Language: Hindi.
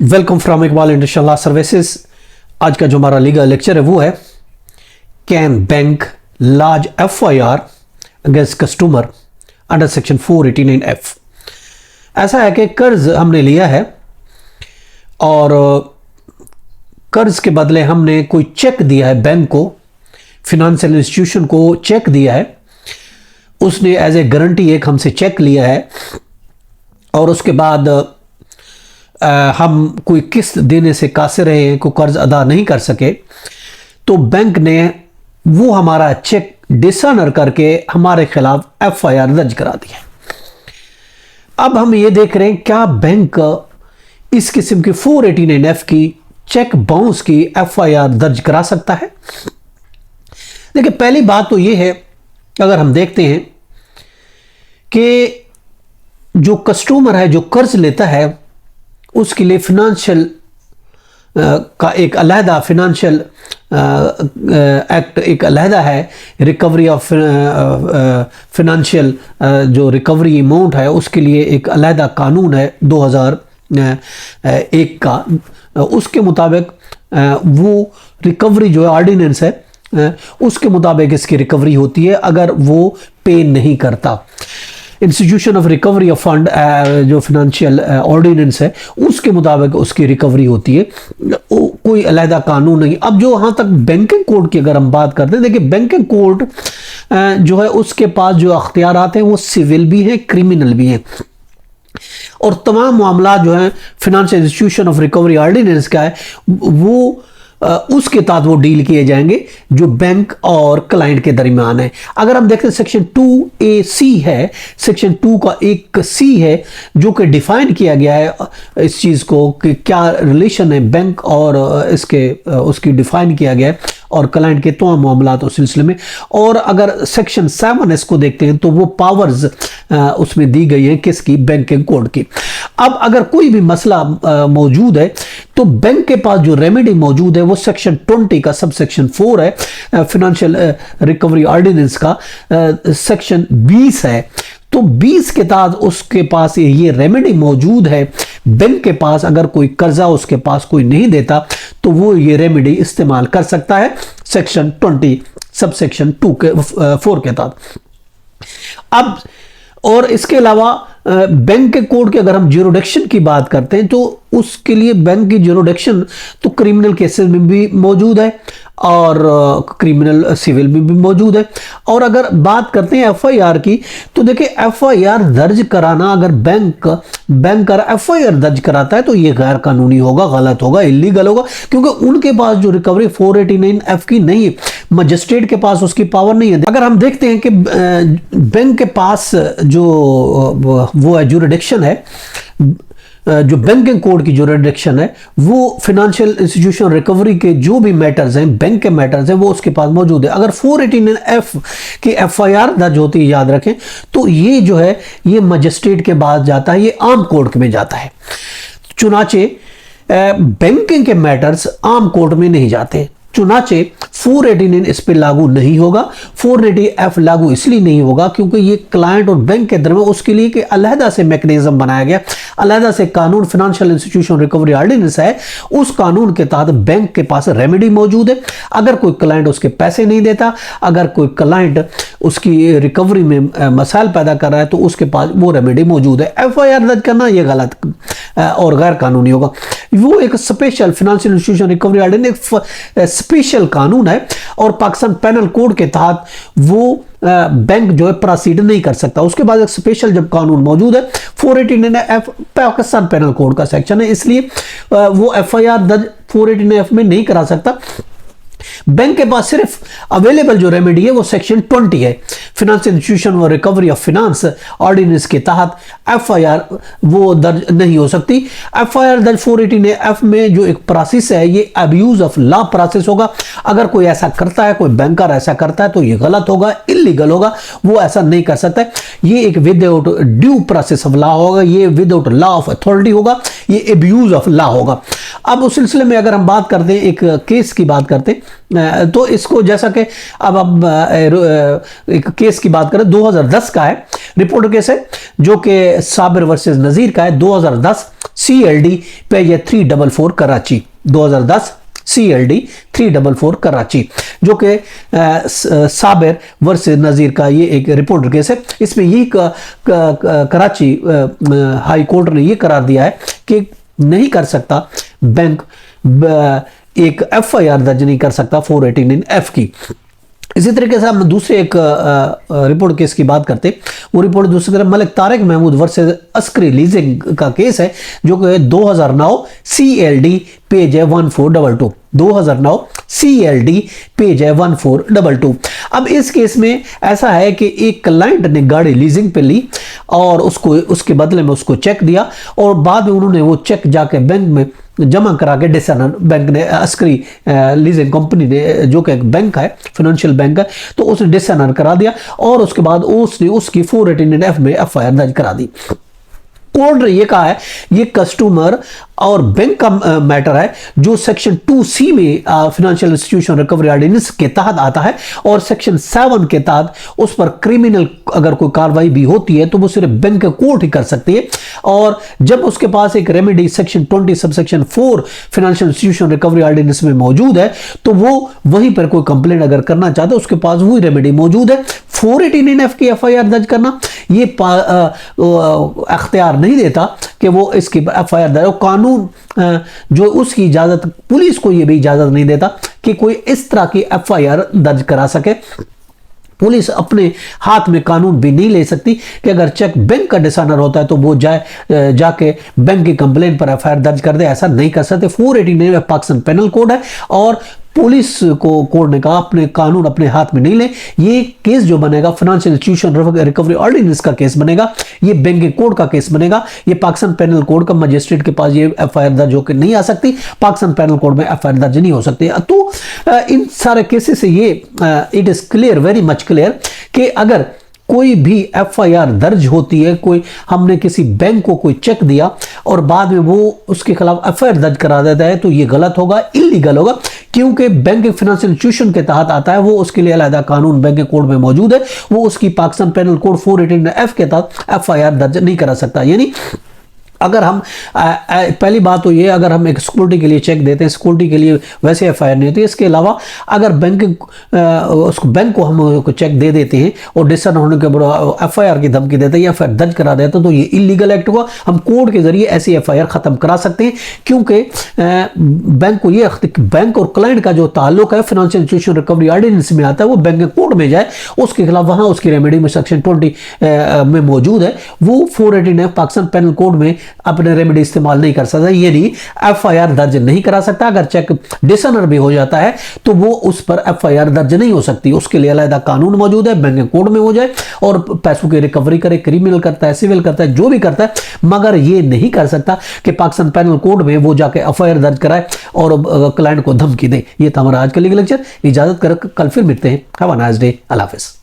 Welcome from Iqbal industrial law services. आज का जो हमारा लीगल लेक्चर है वो है can bank large FIR against customer under section 489F। ऐसा है कि कर्ज हमने लिया है और कर्ज के बदले हमने कोई चेक दिया है बैंक को, फिनेंशियल इंस्टीट्यूशन को चेक दिया है। उसने एज ए गारंटी एक हमसे चेक लिया है और उसके बाद हम कोई किस्त देने से कासिर रहे, कोई कर्ज अदा नहीं कर सके, तो बैंक ने वो हमारा चेक डिसऑनर करके हमारे खिलाफ FIR दर्ज करा दिया। अब हम ये देख रहे हैं क्या बैंक इस किस्म की 489F की चेक बाउंस की FIR दर्ज करा सकता है। देखिए, पहली बात तो ये है, अगर हम देखते हैं कि जो कस्टमर है जो कर्ज लेता है उसके लिए फिनेंशियल का एक अलहदा फिनेंशियल एक्ट एक अलहदा है। रिकवरी ऑफ फिनेंशियल जो रिकवरी अमाउंट है उसके लिए एक अलहदा कानून है 2001 का। उसके मुताबिक वो रिकवरी जो है ऑर्डिनेंस है उसके मुताबिक इसकी रिकवरी होती है अगर वो पे नहीं करता। Institution of recovery of fund जो फिनेंशियल ऑर्डिनेंस है उसके मुताबिक उसकी रिकवरी होती है, कोई अलहदा कानून नहीं। अब जो वहाँ तक बैंकिंग कोड की अगर हम बात करते हैं, देखिए बैंकिंग कोड जो है उसके पास जो अख्तियारात हैं वो सिविल भी हैं, क्रिमिनल भी हैं, और तमाम मामला जो है financial institution of recovery ordinance का है वो उसके तहत वो डील किए जाएंगे जो बैंक और क्लाइंट के दरमियान है। अगर हम देखते हैं सेक्शन 2AC है, सेक्शन 2 का एक C है जो कि डिफाइन किया गया है इस चीज़ को कि क्या रिलेशन है बैंक और इसके उसकी डिफाइन किया गया है और क्लाइंट के तमाम मामलात उस सिलसिले में। और अगर सेक्शन 7 इसको देखते हैं तो वो पावर्स उसमें दी गई है किसकी, बैंकिंग कोड की। अब अगर कोई भी मसला मौजूद है तो बैंक के पास जो रेमेडी मौजूद है वो सेक्शन 20 का सब सेक्शन 4 है, फिनेंशियल रिकवरी ऑर्डिनेंस का सेक्शन 20 है। तो 20 के तहत उसके पास ये रेमेडी मौजूद है। बैंक के पास अगर कोई कर्जा उसके पास कोई नहीं देता तो वो ये रेमेडी इस्तेमाल कर सकता है सेक्शन 20 सब सेक्शन 4 के तहत। अब और इसके अलावा बैंक के कोड के अगर हम ज्यूरिडिक्शन की बात करते हैं तो उसके लिए बैंक की ज्यूरिडिक्शन तो क्रिमिनल केसेस में भी मौजूद है और क्रिमिनल सिविल में भी मौजूद है। और अगर बात करते हैं FIR की तो देखिए FIR दर्ज कराना, अगर बैंक FIR दर्ज कराता है तो ये गैर कानूनी होगा, गलत होगा, इलीगल होगा, क्योंकि उनके पास जो रिकवरी 489F की नहीं है, मजिस्ट्रेट के पास उसकी पावर नहीं है। अगर हम देखते हैं कि बैंक के पास जो वो है ज्यूरिडिक्शन है, जो बैंकिंग कोड की ज्यूरिडिक्शन है वो फिनेंशियल इंस्टीट्यूशन रिकवरी के जो भी मैटर्स हैं, बैंक के मैटर्स हैं, वो उसके पास मौजूद है। अगर 489F की FIR दर्ज होती है, याद रखें, तो ये जो है ये मजिस्ट्रेट के पास जाता है, ये आम कोर्ट में जाता है। चुनाचे बैंकिंग के मैटर्स आम कोर्ट में नहीं जाते, चुनाचे 489 इस पे लागू नहीं होगा। 489F लागू इसलिए नहीं होगा क्योंकि ये क्लाइंट और बैंक के दरमियान उसके लिए कि अलहदा से मैकेनिज्म बनाया गया, अलहदा से कानून फिनेंशियल इंस्टीट्यूशन रिकवरी ऑर्डिनेंस है, उस कानून के तहत बैंक के पास रेमेडी मौजूद है। अगर कोई क्लाइंट उसके पैसे नहीं देता, अगर कोई क्लाइंट उसकी रिकवरी में मसाइल पैदा कर रहा है तो उसके पास वो रेमेडी मौजूद है। FIR दर्ज करना ये गलत और गैर कानूनी होगा। वो एक special financial institution recovery ordinance special कानून है और पाकिस्तान पेनल कोड के तहत वो बैंक जो है प्रोसीड नहीं कर सकता। उसके बाद एक स्पेशल जब कानून मौजूद है 489F पाकिस्तान पेनल कोड का सेक्शन है, इसलिए वो FIR दर्ज 489F में नहीं करा सकता। बैंक के पास सिर्फ अवेलेबल जो रेमेडी है वो सेक्शन 20 है, फिनेंशियल इंस्टीट्यूशन और रिकवरी ऑफ फिनेंस ऑर्डिनेंस के तहत FIR वो दर्ज नहीं हो सकती। FIR दर्ज 489F में जो एक प्रोसेस है ये अब्यूज ऑफ लॉ प्रोसेस होगा। अगर कोई ऐसा करता है, कोई बैंकर ऐसा करता है तो ये गलत होगा, इलीगल होगा, वो ऐसा नहीं कर सकता। ये एक without due process of law होगा, ये विदाउट लॉ ऑफ अथॉरिटी होगा, ये अब्यूज ऑफ लॉ होगा। अब उस सिलसिले में अगर हम बात करते हैं, एक केस की बात करते हैं तो इसको जैसा कि अब हम एक केस की बात करें, 2010 का है, रिपोर्ट केस है जो कि साबिर वर्सेस नजीर का है, 2010 CLD page 344 Karachi, 2010 CLD 344 Karachi, जो कि साबिर वर्सेस नजीर का ये एक रिपोर्ट केस है। इसमें ये कराची हाई कोर्ट ने ये करार दिया है कि नहीं कर सकता बैंक एक FIR दर्ज नहीं कर सकता 489F की। इसी तरीके से हम दूसरे एक रिपोर्ट केस की बात करते, वो रिपोर्ट दूसरी तरफ मलिक तारिक महमूद वर्सेस अस्करी लीजिंग का केस है, जो कि 2009 CLD पेज है 1422, 2009 CLD पेज है 1422। अब इस केस में ऐसा है कि एक क्लाइंट ने गाड़ी लीजिंग पे ली और उसके बदले में उसको चेक दिया, और बाद में उन्होंने वो चेक जाके बैंक में जमा करा के डिसनर बैंक ने, अस्करी लीजिंग कंपनी ने, जो कि एक बैंक है, फाइनेंशियल बैंक है, तो उसने डिसनर करा दिया और उसके बाद उसने उसकी 489F में FIR दर्ज करा दी। कोर्ट ने यह कहा है ये कस्टमर और बैंक का मैटर है जो सेक्शन 2C में फाइनेंशियल इंस्टीट्यूशन रिकवरी ऑर्डिनेंस के तहत आता है, और सेक्शन 7 के तहत उस पर क्रिमिनल अगर कोई कार्रवाई भी होती है तो वो सिर्फ बैंक कोर्ट ही कर सकती है। और जब उसके पास एक remedy section 20 subsection 4 financial institution recovery ordinance में मौजूद है, तो वो वहीं पर कोई कंप्लेंट अगर करना चाहता है उसके पास वही रेमेडी मौजूद है। 489F की FIR दर्ज करना ये अख्तियार नहीं देता कि वो इसकी FIR दर्ज, कानून जो उसकी इजाजत, पुलिस को ये भी इजाजत नहीं देता कि कोई इस तरह की FIR दर्ज करा सके। पुलिस अपने हाथ में कानून भी नहीं ले सकती कि अगर चेक बैंक का डिसऑनर होता है तो वो जाके बैंक की कंप्लेंट पर FIR दर्ज कर दे, ऐसा नहीं कर सकते। 489 पाकिस्तान पेनल कोड है और पुलिस को कोर्ट ने कहा अपने कानून अपने हाथ में नहीं ले। ये केस जो बनेगा फाइनेंशियल इंस्टीट्यूशन रिकवरी ऑर्डिनेंस का केस बनेगा, ये बैंक कोड का केस बनेगा, ये पाकिस्तान पेनल कोड का मजिस्ट्रेट के पास ये FIR दर्ज होकर नहीं आ सकती, पाकिस्तान पेनल कोड में FIR दर्ज नहीं हो सकती। तो इन सारे केसेस से ये it is clear, very much clear, कि अगर कोई भी FIR दर्ज होती है, कोई हमने किसी बैंक को कोई चेक दिया और बाद में वो उसके खिलाफ FIR दर्ज करा देता है, तो ये गलत होगा, इलीगल होगा, क्योंकि बैंक एक फाइनेंशियल इंस्टीट्यूशन के तहत आता है, वो उसके लिए अलग कानून बैंक कोड में मौजूद है, वो उसकी पाकिस्तान पेनल कोड 489F के तहत FIR दर्ज नहीं करा सकता। यानी अगर हम पहली बात तो ये, अगर हम एक सिक्योरिटी के लिए चेक देते हैं, सिक्योरिटी के लिए वैसे FIR नहीं होती। इसके अलावा अगर बैंक को हम चेक दे देते हैं और डिसऑनर होने के बाद FIR की धमकी देते हैं या FIR दर्ज करा देते हैं, तो ये इलीगल एक्ट हुआ। हम कोर्ट के जरिए ऐसी FIR खत्म करा सकते हैं, क्योंकि बैंक को ये, बैंक और क्लाइंट का जो ताल्लुक है फाइनेंशियल इंस्टीट्यूशन रिकवरी ऑर्डिनेंस में आता है, वो बैंक कोर्ट में जाए, उसके खिलाफ वहां उसकी रेमेडी में सेक्शन 20 में मौजूद है, वो 489 पाकिस्तान पेनल कोड में अपने रेमेडी इस्तेमाल नहीं कर सकता, यानी FIR दर्ज नहीं करा सकता। अगर चेक डिसऑनर भी हो जाता है तो वो उस पर FIR दर्ज नहीं हो सकती, उसके लिए अलग कानून मौजूद है, बैंक कोड में हो जाए और पैसों की रिकवरी करे, क्रिमिनल करता है, सिविल करता है, जो भी करता है, मगर ये नहीं कर सकता कि पाकिस्तान पेनल कोड में वो जाके FIR दर्ज कराए और क्लाइंट को धमकी दे। ये था हमारा आज का लीगल लेक्चर। इजाजत कर, कल फिर मिलते हैं। Have a nice day. अल्लाह हाफिज़।